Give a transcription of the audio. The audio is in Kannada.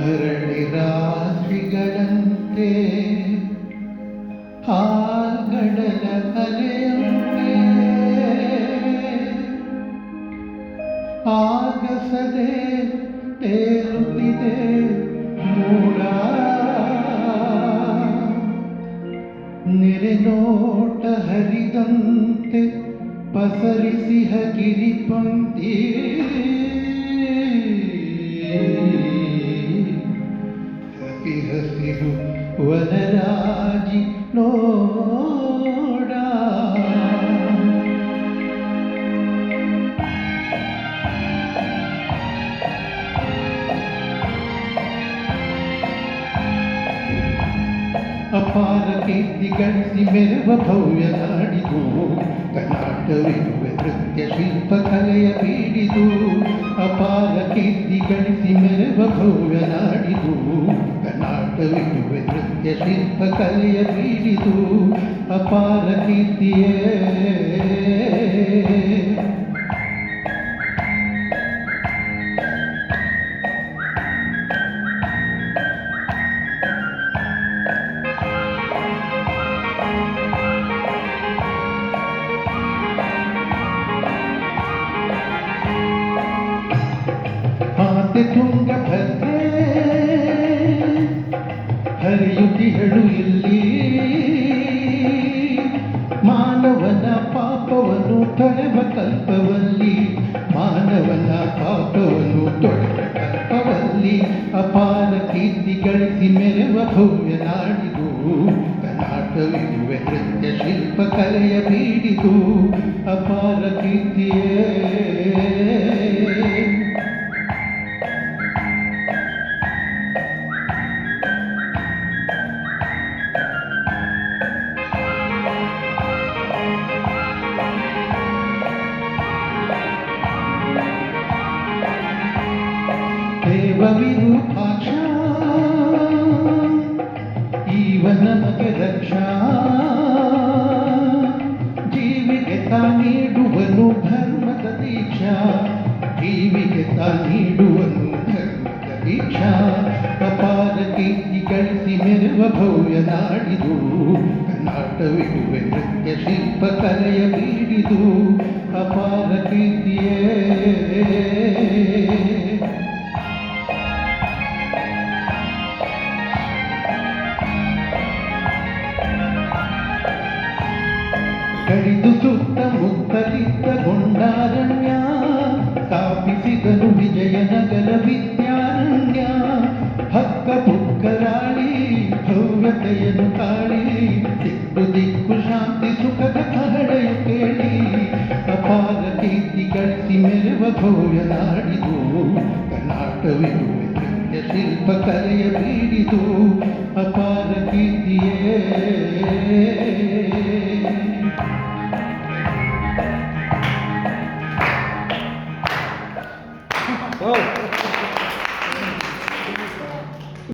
ಅರಳಿ ರಾತ್ರಿಗಳಂತೆ ಹಾಲ್ಗಡಲ ಅಲೆಯಂತೆ ಆಗಸದೆ ತೇಲುತ್ತಿದೆ ಮೂಡ ನೆರೆನೋಟ ಹರಿದಂತೆ ಪಸರಿಸಿಹ ಗಿರಿಪಂಕ್ತಿ ಹಸಿರು ವನರಾಜಿ ನೋಡ ಅಪಾರ ಕೀರ್ತಿ ಗಳಿಸಿ ಮೆರವ ಭವ್ಯ ನಾಡಿದು ಕರ್ನಾಟವಿರುವ ನೃತ್ಯ ಶಿಲ್ಪ ಕಲೆಯ ಬೀಡಿದು. ಅಪಾರ ಕೀರ್ತಿ ಗಳಿಸಿ ಮೆರವ ಭವ್ಯ ನಾಡಿದು ಕರ್ನಾಟವಿರುವ ನೃತ್ಯ ಶಿಲ್ಪ ಕಲೆಯ ಬೀಡಿದು. ಅಪಾರ ಕೀರ್ತಿಯೇ ತುಂಗಭದ್ರೆ ಹರಿಯುತಿಗಳು ಇಲ್ಲಿ ಮಾನವನ ಪಾಪವನ್ನು ತೊಳೆವ ಕಲ್ಪವಲ್ಲಿ, ಮಾನವನ ಪಾಪವನ್ನು ತೊಳೆವ ಕಲ್ಪವಲ್ಲಿ. ಅಪಾರ ಕೀರ್ತಿ ಗಳಿಸಿ ಮೆರವ ಭವ್ಯ ನಾಡಿದು ಕರ್ನಾಟವಿರುವೆ ನೃತ್ಯ ಶಿಲ್ಪ ಕಲೆಯ ಬೀಡಿದು. ಅಪಾರ ಕೀರ್ತಿಯೇ ದೇವವಿರೂಪಾಕ್ಷ ಈವ ನಮಗೆ ರಕ್ಷಾ, ಜೀವಿಗೆ ತಾ ನೀಡುವನು ಧರ್ಮದ ದೀಕ್ಷಾ, ಜೀವಿಗೆ ತಾ ನೀಡುವನು ಧರ್ಮದ ದೀಕ್ಷಾ. ಅಪಾರ ಕೀರ್ತಿ ಗಳಿಸಿ ಮೆರವ ಭವ್ಯ ನಾಡಿದು ಕರ್ನಾಟವಿರುವೆ ನೃತ್ಯ ಶಿಲ್ಪ ಕಲೆಯ ಬೀಡಿದು. ಅಪಾರ ಕೀರ್ತಿಯೇ ಕಡಿದು ಸುತ್ತಮುತ್ತಲಿದ್ದ ಗೊಂಡಾರಣ್ಯ ಸ್ಥಾಪಿಸಿದನು ವಿಜಯನಗರ ವಿದ್ಯಾರಣ್ಯ. ಹಕ್ಕ ಪುಕ್ಕರಾಳಿ ಭವ್ಯತೆಯನ್ನು ತಾಳಿ ದಿಕ್ಕು ದಿಕ್ಕು ಶಾಂತಿ ಸುಖದ ಕಹಳೆಯು ಕೇಳಿ. ಅಪಾರ ಕೀರ್ತಿ ಗಳಿಸಿ ಮೆರವ ಭವ್ಯ ನಾಡಿದು ಕರ್ನಾಟವಿರುವೆ ನೃತ್ಯ ಶಿಲ್ಪ ಕಲೆಯ ಬೀಡಿದು. ಅಪಾರ ಕೀರ್ತಿಯೇ